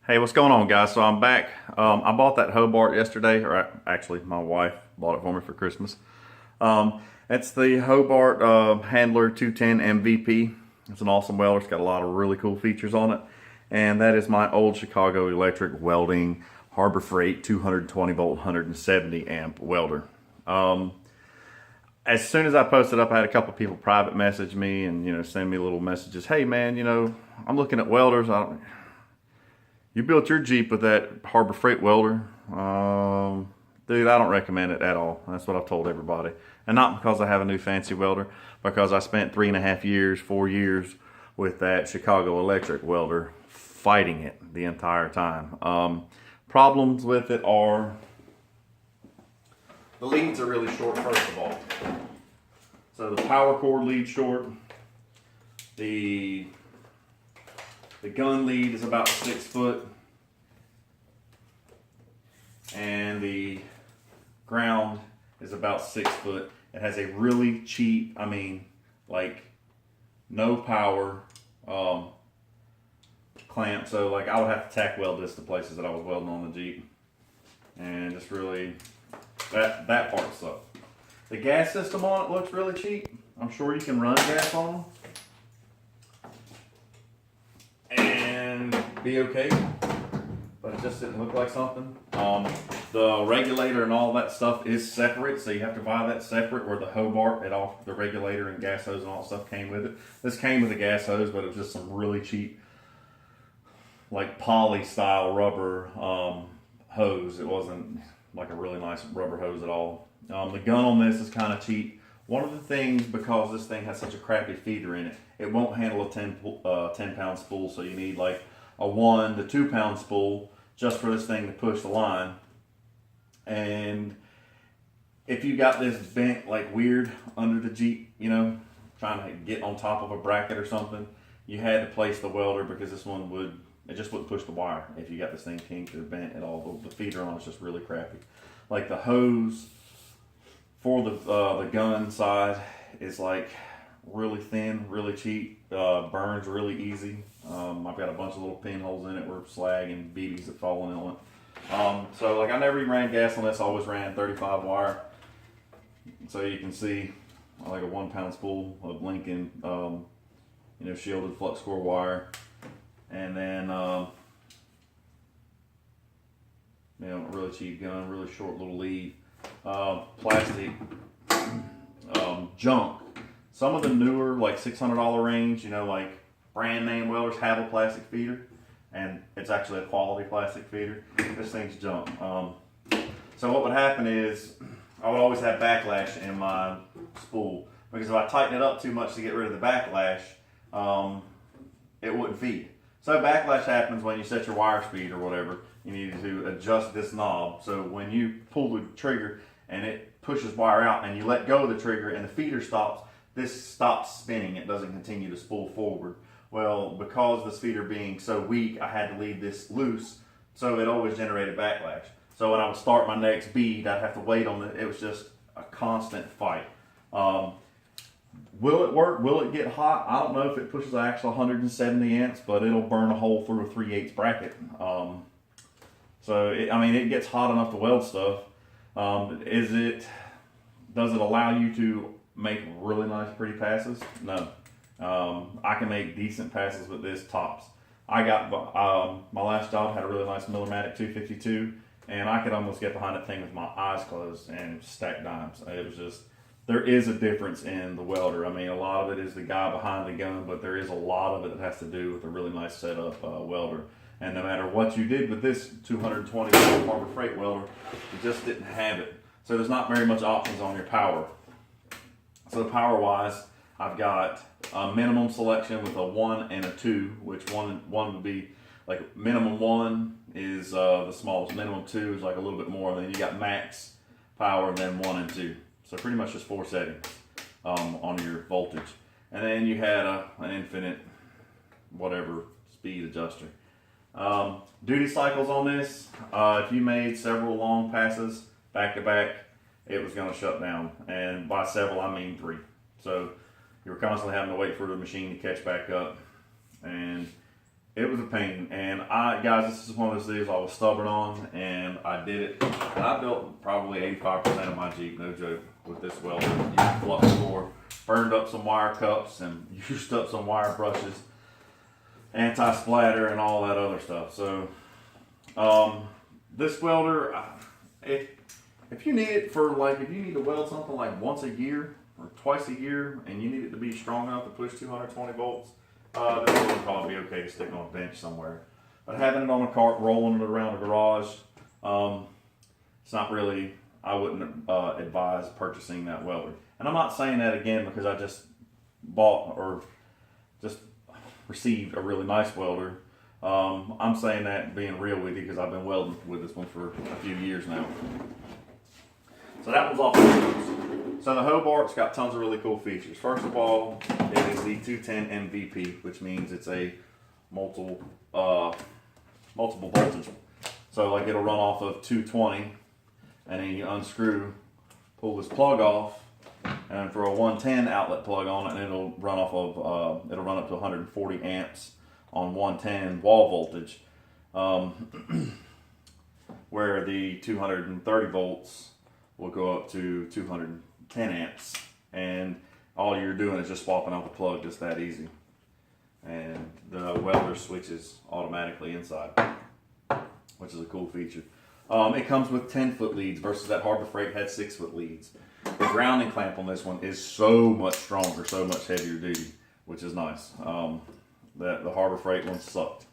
Hey, what's going on, guys? So I'm back. I bought that Hobart yesterday, or actually, my wife bought it for me for Christmas. It's the Hobart Handler 210 MVP. It's an awesome welder. It's got a lot of really cool features on it, and that is my old Chicago Electric welding Harbor Freight 220 volt 170 amp welder. As soon as I posted up, I had a couple people private message me and send me little messages. Hey, man, I'm looking at welders. You built your Jeep with that Harbor Freight welder. Dude, I don't recommend it at all. That's what I've told everybody. And not because I have a new fancy welder, because I spent 3.5 years, 4 years with that Chicago Electric welder fighting it the entire time. Problems with it are the leads are really short, first of all. So the power cord lead short. The gun lead is about 6 foot, and the ground is about 6 foot. It has a really cheap, no power clamp. So like I would have to tack weld this to places that I was welding on the Jeep, and just really that part sucks. The gas system on it looks really cheap. I'm sure you can run gas on them be okay, but it just didn't look like something. The regulator and all that stuff is separate, so you have to buy that separate, where the Hobart, the regulator and gas hose and all that stuff came with it. This came with a gas hose, but it was just some really cheap, like poly style rubber hose. It wasn't like a really nice rubber hose at all. The gun on this is kind of cheap. One of the things, because this thing has such a crappy feeder in it, it won't handle a 10 pound spool, so you need like a 1 to 2 pound spool just for this thing to push the line. And if you got this bent like weird under the Jeep, trying to get on top of a bracket or something, you had to place the welder, because this one it just wouldn't push the wire if you got this thing kinked or bent at all. The feeder on it's just really crappy. Like the hose for the gun side is like really thin, really cheap, burns really easy. I've got a bunch of little pinholes in it where slag and BBs have fallen on it. So like I never even ran gas on this. I always ran 35 wire. So you can see like a 1 pound spool of Lincoln, shielded flux core wire, and then a really cheap gun, really short little lead, plastic, junk. Some of the newer, like $600 range, like brand name welders have a plastic feeder, and it's actually a quality plastic feeder. This thing's junk. So what would happen is I would always have backlash in my spool, because if I tighten it up too much to get rid of the backlash, it wouldn't feed. So backlash happens when you set your wire speed or whatever. You need to adjust this knob. So when you pull the trigger and it pushes wire out, and you let go of the trigger and the feeder stops, this stops spinning. It doesn't continue to spool forward. Well, because this feeder being so weak, I had to leave this loose, so it always generated backlash. So when I would start my next bead, I'd have to wait on it. It was just a constant fight. Will it work? Will it get hot? I don't know if it pushes the actual 170 amps, but it'll burn a hole through a 3/8 bracket. It gets hot enough to weld stuff. Does it allow you to make really nice, pretty passes? No. I can make decent passes with this tops. I got my last job had a really nice Millermatic 252, and I could almost get behind that thing with my eyes closed and stack dimes. It was just, there is a difference in the welder. A lot of it is the guy behind the gun, but there is a lot of it that has to do with a really nice setup welder. And no matter what you did with this 220 volt Harbor Freight welder, you just didn't have it. So there's not very much options on your power. So power wise, I've got a minimum selection with a 1 and a 2, which one would be like minimum 1 is the smallest, minimum 2 is like a little bit more, and then you got max power, and then 1 and 2. So pretty much just 4 settings on your voltage. And then you had an infinite whatever speed adjuster. Duty cycles on this, if you made several long passes back to back, it was going to shut down. And by several, I mean 3. So you were constantly having to wait for the machine to catch back up. And It was a pain, and guys, this is one of those things I was stubborn on, and I did it. And I built probably 85% of my Jeep, no joke, with this welder. Used flux core, burned up some wire cups, and used up some wire brushes, anti-splatter, and all that other stuff. So, this welder, if you need it for like, if you need to weld something like once a year or twice a year, and you need it to be strong enough to push 220 volts. This would probably be okay to stick on a bench somewhere. But having it on a cart, rolling it around the garage, it's not really, I wouldn't advise purchasing that welder. And I'm not saying that again because I just bought or just received a really nice welder. I'm saying that being real with you because I've been welding with this one for a few years now. So that was off the news. So the Hobart's got tons of really cool features. First of all, it is the 210 MVP, which means it's a multiple voltage. So like it'll run off of 220, and then you unscrew, pull this plug off, and for a 110 outlet plug on it, and it'll run off of it'll run up to 140 amps on 110 wall voltage, where the 230 volts will go up to 210 amps, and all you're doing is just swapping out the plug, just that easy. And the welder switches automatically inside, which is a cool feature. It comes with 10-foot leads versus that Harbor Freight had 6-foot leads. The grounding clamp on this one is so much stronger, so much heavier duty, which is nice. The Harbor Freight one sucked,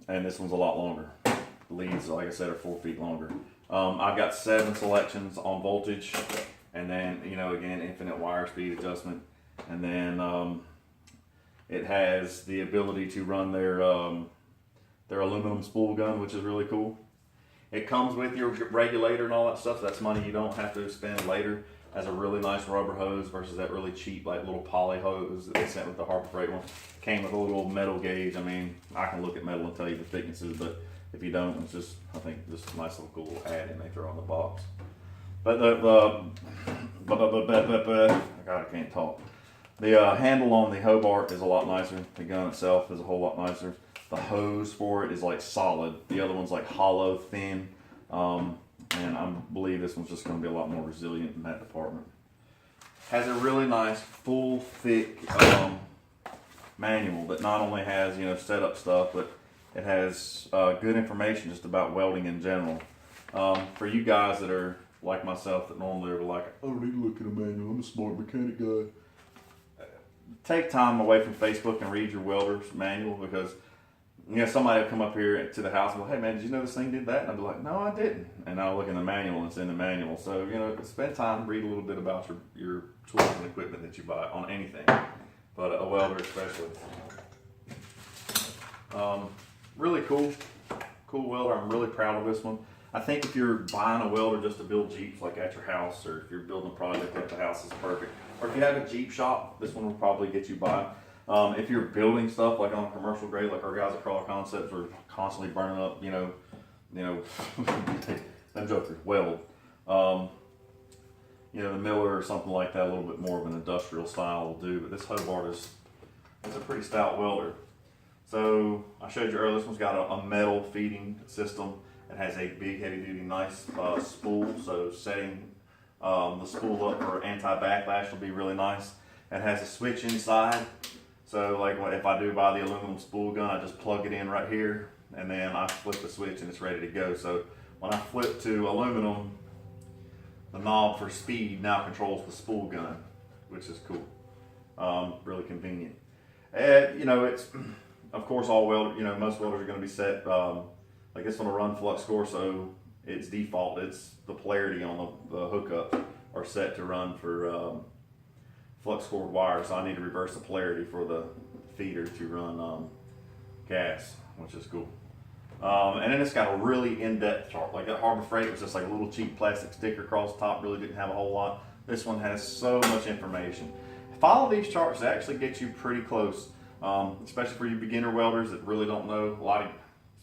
and this one's a lot longer. The leads, like I said, are 4 feet longer. I've got 7 selections on voltage, and then, again, infinite wire speed adjustment. And then it has the ability to run their aluminum spool gun, which is really cool. It comes with your regulator and all that stuff, so that's money you don't have to spend later. Has a really nice rubber hose versus that really cheap, like little poly hose that they sent with the Harbor Freight one. Came with a little metal gauge. I mean, I can look at metal and tell you the thicknesses, but if you don't, it's just, I think, just a nice little cool add-in they throw on the box. But God, I can't talk. The handle on the Hobart is a lot nicer. The gun itself is a whole lot nicer. The hose for it is like solid. The other one's like hollow, thin. And I believe this one's just going to be a lot more resilient in that department. Has a really nice, full, thick manual that not only has, setup stuff, but it has good information just about welding in general. For you guys that are like myself that normally are like, I don't need to look at a manual, I'm a smart mechanic guy. Take time away from Facebook and read your welder's manual, because somebody will come up here to the house and go, hey man, did you know this thing did that? And I'll be like, no, I didn't. And I'll look in the manual and it's in the manual. So, spend time, read a little bit about your tools and equipment that you buy on anything, but a welder especially. Really cool welder. I'm really proud of this one. I think if you're buying a welder just to build Jeeps like at your house, or if you're building a project at the house, is perfect. Or if you have a Jeep shop, this one will probably get you by. If you're building stuff like on a commercial grade, like our guys at Crawler Concepts are constantly burning up, them jokers, weld. The Miller or something like that, a little bit more of an industrial style will do. But this Hobart is a pretty stout welder. So I showed you earlier, this one's got a metal feeding system. It has a big, heavy-duty, nice spool. So setting the spool up for anti-backlash will be really nice. It has a switch inside. So like if I do buy the aluminum spool gun, I just plug it in right here, and then I flip the switch and it's ready to go. So when I flip to aluminum, the knob for speed now controls the spool gun, which is cool. Really convenient. And, it's, of course, all welders, most welders are going to be set, like this one will run flux core, so it's default. It's the polarity on the hookup are set to run for flux core wire, so I need to reverse the polarity for the feeder to run gas, which is cool. And then it's got a really in-depth chart. Like that Harbor Freight was just like a little cheap plastic sticker across the top, really didn't have a whole lot. This one has so much information. Follow these charts, they actually get you pretty close, especially for you beginner welders that really don't know.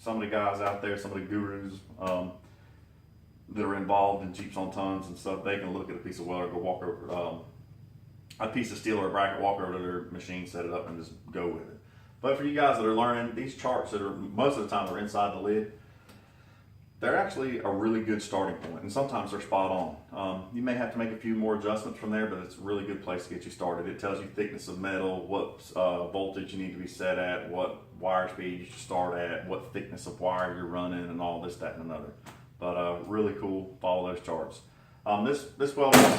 Some of the guys out there, some of the gurus that are involved in Jeeps on Tons and stuff, they can look at a piece of welder, go walk over a piece of steel or a bracket, walk over to their machine, set it up, and just go with it. But for you guys that are learning, these charts that are most of the time they're inside the lid, they're actually a really good starting point, and sometimes they're spot on. You may have to make a few more adjustments from there, but it's a really good place to get you started. It tells you thickness of metal, what voltage you need to be set at, what wire speed you should start at, what thickness of wire you're running, and all this, that, and another. But really cool. Follow those charts. This welder,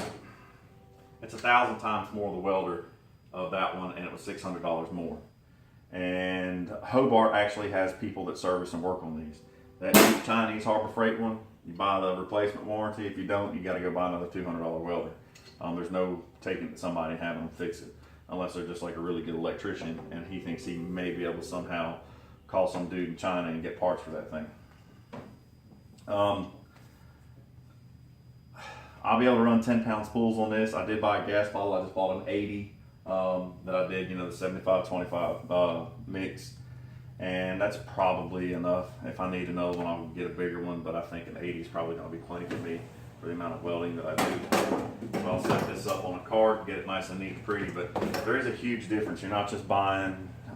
it's 1,000 times more the welder of that one, and it was $600 more. And Hobart actually has people that service and work on these. That Chinese Harbor Freight one, you buy the replacement warranty. If you don't, you got to go buy another $200 welder. There's no taking it to somebody and having them fix it, unless they're just like a really good electrician and he thinks he may be able to somehow call some dude in China and get parts for that thing. I'll be able to run 10-pound spools on this. I did buy a gas bottle. I just bought an 80 that I did, the 75-25 mix. And that's probably enough. If I need another one, I'll get a bigger one, but I think an 80 is probably going to be plenty for me for the amount of welding that I do. So I'll set this up on a card, get it nice and neat and pretty, but there is a huge difference. You're not just buying, with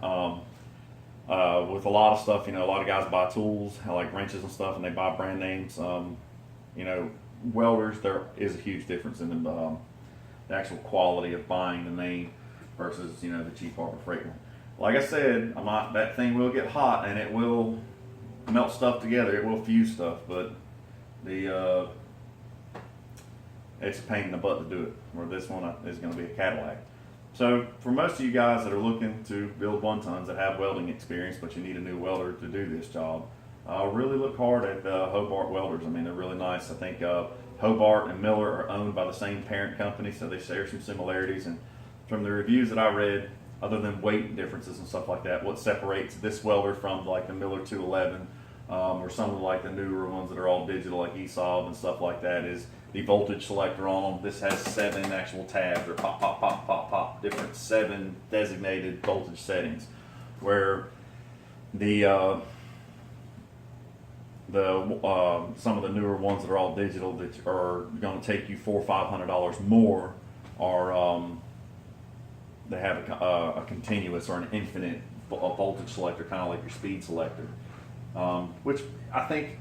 a lot of stuff, a lot of guys buy tools, like wrenches and stuff, and they buy brand names. Welders, there is a huge difference in the actual quality of buying the name versus, the cheap Harbor Freight one. Like I said, that thing will get hot and it will melt stuff together. It will fuse stuff, but it's a pain in the butt to do it. Where this one is going to be a Cadillac. So for most of you guys that are looking to build 1-tons that have welding experience, but you need a new welder to do this job, really look hard at Hobart welders. They're really nice. I think Hobart and Miller are owned by the same parent company, so they share some similarities. And from the reviews that I read, other than weight differences and stuff like that, what separates this welder from like the Miller 211 or some of like the newer ones that are all digital like ESOB and stuff like that is the voltage selector on them. This has 7 actual tabs, or pop, pop, pop, pop, pop, different 7 designated voltage settings, where the some of the newer ones that are all digital that are going to take you $400 or $500 more are they have a continuous or an infinite voltage selector, kind of like your speed selector, which I think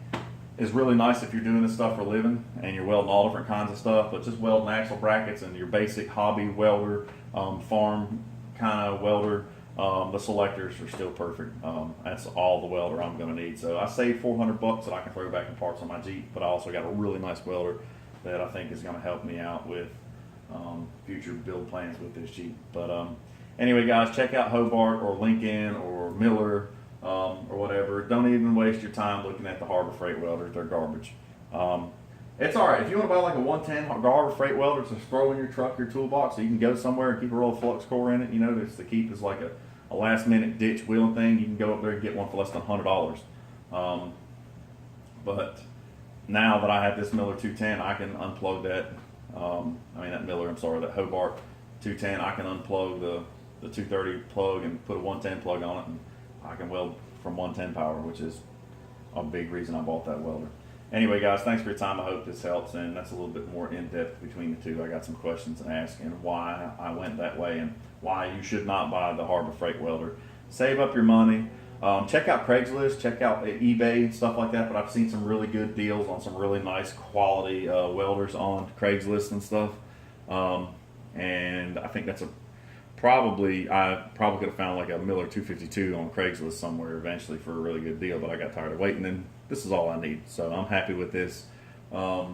is really nice if you're doing this stuff for a living and you're welding all different kinds of stuff. But just welding axle brackets and your basic hobby welder, farm kind of welder, the selectors are still perfect. That's all the welder I'm going to need. So I saved $400 that I can throw back in parts on my Jeep, but I also got a really nice welder that I think is going to help me out with future build plans with this Jeep. But anyway, guys, check out Hobart or Lincoln or Miller or whatever. Don't even waste your time looking at the Harbor Freight welders. They're garbage. It's all right if you want to buy like a 110 Harbor Freight welder to throw in your truck, your toolbox, so you can go somewhere and keep a roll of flux core in it. It's to keep as like a last minute ditch wheeling thing. You can go up there and get one for less than $100. But now that I have this Miller 210, I can unplug that. That Hobart 210, I can unplug the 230 plug and put a 110 plug on it, and I can weld from 110 power, which is a big reason I bought that welder. Anyway, guys, thanks for your time. I hope this helps, and that's a little bit more in-depth between the two. I got some questions to ask and why I went that way and why you should not buy the Harbor Freight welder. Save up your money. Check out Craigslist, check out eBay and stuff like that, but I've seen some really good deals on some really nice quality welders on Craigslist and stuff. And I think that's I probably could have found like a Miller 252 on Craigslist somewhere eventually for a really good deal, but I got tired of waiting, and this is all I need. So I'm happy with this. But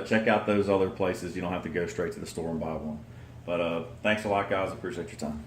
check out those other places. You don't have to go straight to the store and buy one. But thanks a lot, guys. I appreciate your time.